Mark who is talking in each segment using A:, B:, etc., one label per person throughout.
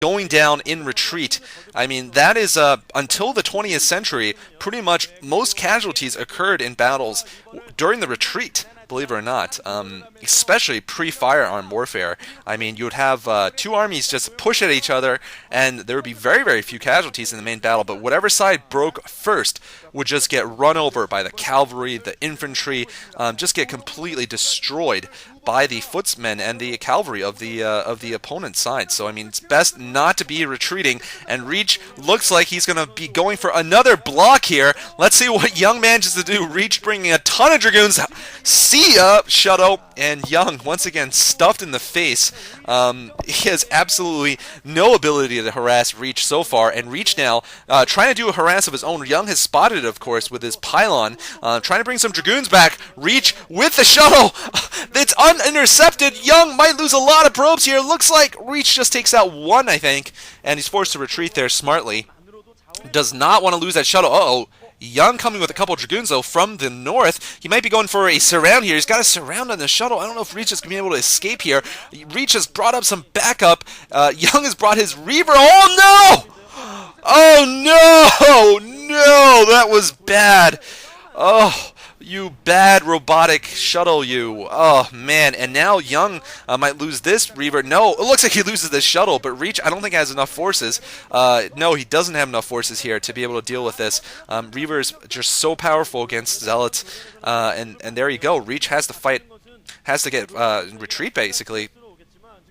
A: going down in retreat. I mean, that is, until the 20th century, pretty much most casualties occurred in battles during the retreat, believe it or not, especially pre-firearm warfare. I mean, you would have two armies just push at each other, and there would be very, very few casualties in the main battle, but whatever side broke first would just get run over by the cavalry, the infantry, just get completely destroyed by the footsmen and the cavalry of the opponent's side. So I mean, it's best not to be retreating. And Reach looks like he's going to be going for another block here. Let's see what Young manages to do. Reach bringing a ton of dragoons. See ya, Shuttle. And Young once again stuffed in the face. He has absolutely no ability to harass Reach so far. And Reach now trying to do a harass of his own. Young has spotted it, of course, with his pylon, trying to bring some dragoons back. Reach with the shuttle. It's unintercepted. Young might lose a lot of probes here. Looks like Reach just takes out one, I think, and he's forced to retreat there smartly. Does not want to lose that shuttle. Uh-oh. Young coming with a couple of dragoons, though, from the north. He might be going for a surround here. He's got a surround on the shuttle. I don't know if Reach is going to be able to escape here. Reach has brought up some backup. Young has brought his Reaver. Oh, no! Oh, no! No, that was bad. Oh, you bad robotic shuttle, you. Oh, man. And now Young might lose this Reaver. No, it looks like he loses this shuttle, but Reach, I don't think has enough forces. No, he doesn't have enough forces here to be able to deal with this. Reaver is just so powerful against Zealots. And there you go. Reach has to fight, has to get retreat, basically.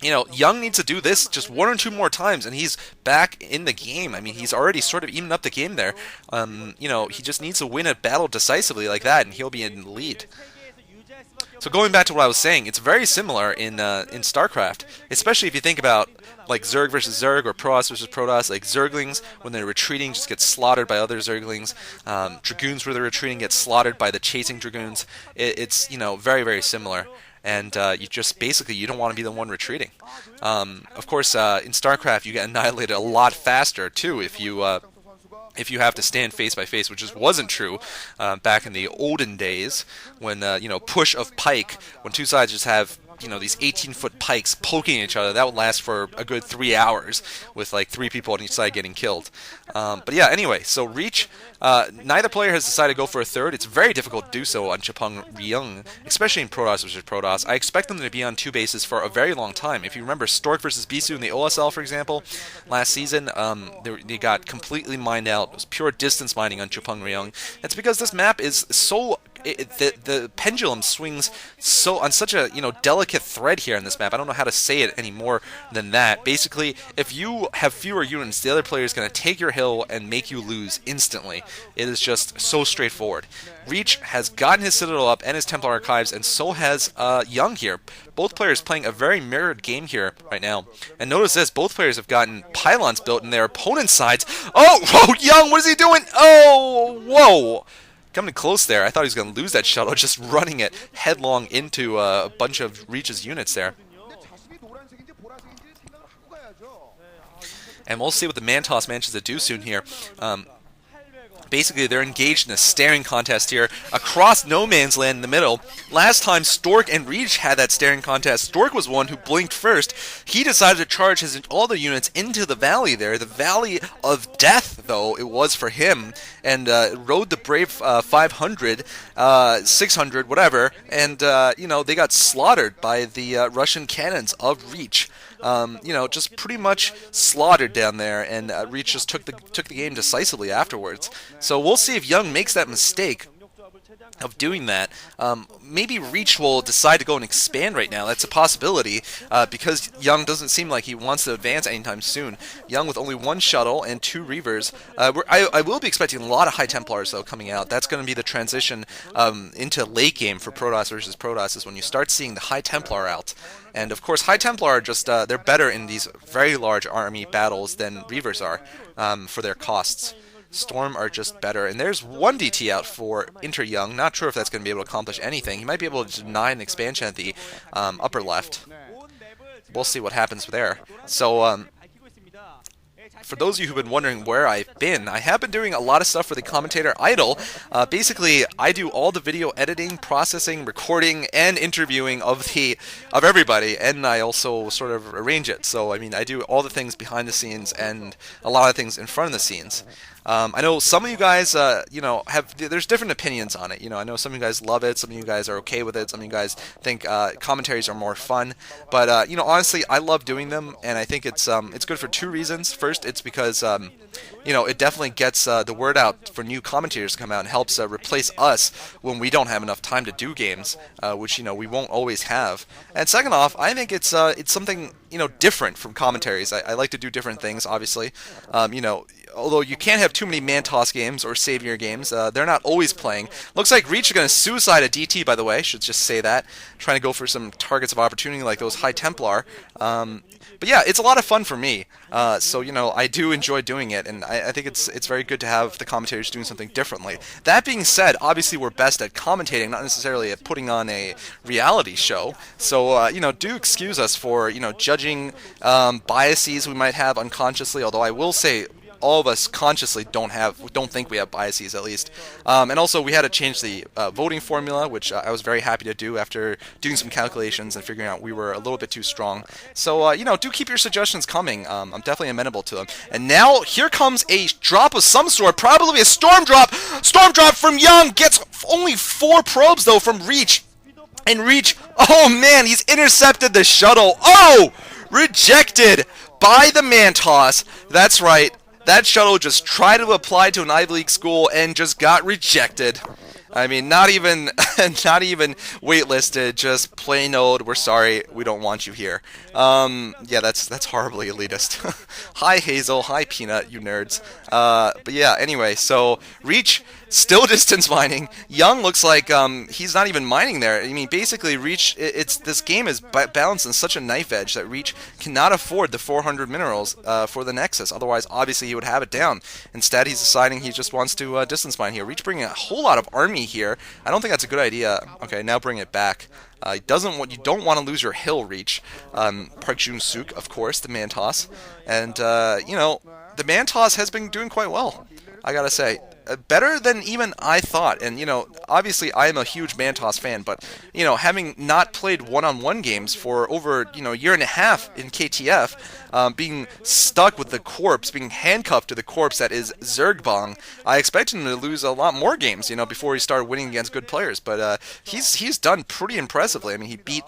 A: You know, Young needs to do this just one or two more times, and he's back in the game. I mean, he's already sort of evened up the game there. You know, he just needs to win a battle decisively like that, and he'll be in the lead. So going back to what I was saying, it's very similar in StarCraft, especially if you think about like Zerg versus Zerg or Protoss versus Protoss. Like Zerglings, when they're retreating, just get slaughtered by other Zerglings. Dragoons, where they're retreating, get slaughtered by the chasing Dragoons. It's, you know, very, very similar. And you just basically, you don't want to be the one retreating. Of course, in StarCraft, you get annihilated a lot faster too if you have to stand face by face, which just wasn't true back in the olden days when you know, push of pike, when two sides just have, you know, these 18-foot pikes poking each other. That would last for a good 3 hours with like 3 people on each side getting killed. But yeah, anyway, so Reach, neither player has decided to go for a third. It's very difficult to do so on Chupung Ryeung, especially in Protoss versus Protoss. I expect them to be on 2 bases for a very long time. If you remember Stork versus Bisu in the OSL, for example, last season, they got completely mined out. It was pure distance mining on Chupung Ryeung. It's because this map is so... the pendulum swings so on such a, you know, delicate thread here in this map. I don't know how to say it any more than that. Basically, if you have fewer units, the other player is going to take your hill and make you lose instantly. It is just so straightforward. Reach has gotten his Citadel up and his Templar Archives, and so has Young here. Both players playing a very mirrored game here right now. And notice this, both players have gotten pylons built in their opponent's sides. Oh, whoa, Young, what is he doing? Oh, whoa. Coming close there. I thought he was going to lose that shuttle, just running it headlong into a bunch of Reach's units there. And we'll see what the Mantos manages to do soon here. Basically, they're engaged in a staring contest here across no man's land in the middle. Last time Stork and Reach had that staring contest, Stork was one who blinked first. He decided to charge all the units into the valley there. The Valley of Death, though, it was for him. And rode the Brave 500, 600, whatever. And, you know, they got slaughtered by the Russian cannons of Reach. You know, just pretty much slaughtered down there, and Reach just took the game decisively afterwards. So we'll see if Young makes that mistake of doing that. Maybe Reach will decide to go and expand right now. That's a possibility, because Young doesn't seem like he wants to advance anytime soon. Young with only 1 shuttle and 2 Reavers. I will be expecting a lot of High Templars, though, coming out. That's going to be the transition into late game for Protoss versus Protoss, is when you start seeing the High Templar out. And of course, High Templar are just, they're better in these very large army battles than Reavers are, for their costs. Storm are just better. And there's 1 DT out for Inter Young. Not sure if that's going to be able to accomplish anything. He might be able to deny an expansion at the upper left. We'll see what happens there. So, for those of you who've been wondering where I've been, I have been doing a lot of stuff for the Commentator Idol. Basically, I do all the video editing, processing, recording, and interviewing of everybody, and I also sort of arrange it. So, I mean, I do all the things behind the scenes and a lot of things in front of the scenes. I know some of you guys, there's different opinions on it. I know some of you guys love it, some of you guys are okay with it, some of you guys think commentaries are more fun. But honestly, I love doing them, and I think it's good for two reasons. First, it's because it definitely gets the word out for new commentators to come out and helps replace us when we don't have enough time to do games, which we won't always have. And second off, I think it's something different from commentaries. I like to do different things, obviously. Although you can't have too many Mantos games or Savior games, they're not always playing. Looks like Reach is going to suicide a DT, by the way. Should just say that. Trying to go for some targets of opportunity like those High Templar. But yeah, it's a lot of fun for me. So I do enjoy doing it, and I think it's very good to have the commentators doing something differently. That being said, obviously we're best at commentating, not necessarily at putting on a reality show. So do excuse us for judging biases we might have unconsciously. Although I will say, all of us consciously don't think we have biases, at least. And also, we had to change the voting formula, which I was very happy to do after doing some calculations and figuring out we were a little bit too strong. So, do keep your suggestions coming. I'm definitely amenable to them. And now, here comes a drop of some sort, probably a storm drop. Storm drop from Young, gets only 4 probes, though, from Reach. And Reach, oh man, he's intercepted the shuttle. Oh! Rejected by the Mantos. That's right. That shuttle just tried to apply to an Ivy League school and just got rejected. I mean, not even waitlisted, just plain old, we're sorry, we don't want you here. Yeah, that's horribly elitist. Hi Hazel, hi Peanut, you nerds. But yeah, anyway, so Reach still distance mining. Young looks like he's not even mining there. I mean, basically, Reach. This game is balanced on such a knife edge that Reach cannot afford the 400 minerals for the Nexus. Otherwise, obviously, he would have it down. Instead, he's deciding he just wants to distance mine here. Reach bringing a whole lot of army here. I don't think that's a good idea. Okay, now bring it back. You don't want to lose your hill, Reach. Park Jun-suk, of course, the Mantos, and the Mantos has been doing quite well, I gotta say. Better than even I thought. And, obviously I am a huge Mantos fan, but, having not played one-on-one games for over, a year and a half in KTF, being stuck with the corpse, being handcuffed to the corpse that is Zergbong, I expected him to lose a lot more games, before he started winning against good players. But he's done pretty impressively. I mean, he beat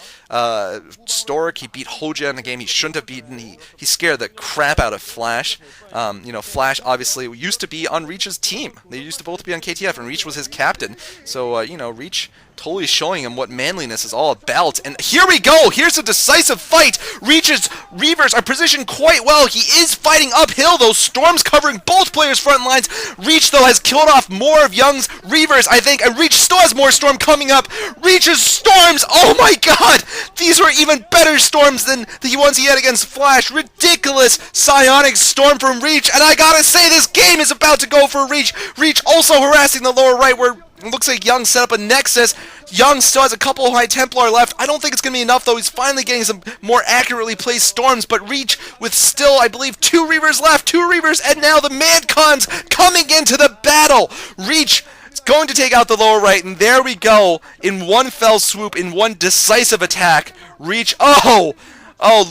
A: Stork, he beat Hoja in a game he shouldn't have beaten. He scared the crap out of Flash. Flash obviously used to be on Reach's team. They used to both be on KTF, and Reach was his captain. So, Reach totally showing him what manliness is all about. And here we go! Here's a decisive fight! Reach's Reavers are positioned quite well. He is fighting uphill, though. Storm's covering both players' front lines. Reach, though, has killed off more of Young's Reavers, I think, and Reach still has more Storm coming up. Reach's Storms! Oh my god! These were even better Storms than the ones he had against Flash. Ridiculous Psionic Storm from Reach, and I gotta say, this game is about to go for Reach. Reach also harassing the lower right, where it looks like Young set up a Nexus. Young still has a couple of High Templar left. I don't think it's going to be enough, though. He's finally getting some more accurately placed Storms, but Reach with still, I believe, 2 Reavers left. 2 Reavers, and now the Mancons coming into the battle. Reach is going to take out the lower right, and there we go. In one fell swoop, in one decisive attack, Reach,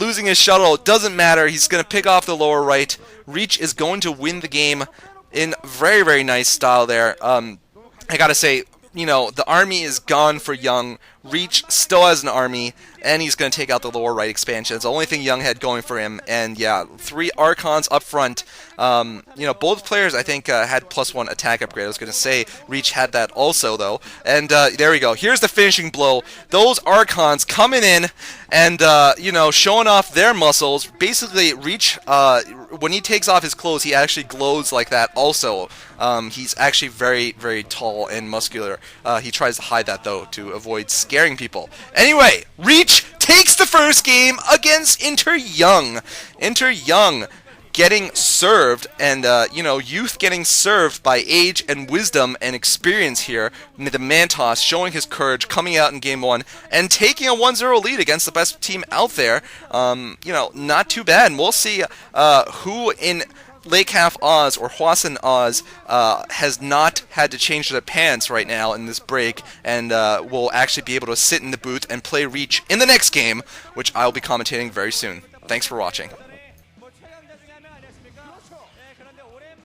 A: losing his shuttle. It doesn't matter. He's going to pick off the lower right. Reach is going to win the game in very, very nice style there. I gotta say, the army is gone for Young. Reach still has an army, and he's going to take out the lower right expansion. It's the only thing Young had going for him. And yeah, 3 Archons up front. Both players, I think, had +1 attack upgrade. I was going to say Reach had that also, though. And there we go. Here's the finishing blow. Those Archons coming in and, showing off their muscles. Basically, Reach, when he takes off his clothes, he actually glows like that also. He's actually very, very tall and muscular. He tries to hide that, though, to avoid scaring people. Anyway, Reach takes the first game against Inter Young. Inter Young getting served, and youth getting served by age and wisdom and experience here. The Mantos showing his courage, coming out in game 1 and taking a 1-0 lead against the best team out there. Not too bad. And we'll see who in Lake Half Oz or Hwasun Oz has not had to change their pants right now in this break, and will actually be able to sit in the booth and play Reach in the next game, which I'll be commentating very soon. Thanks for watching.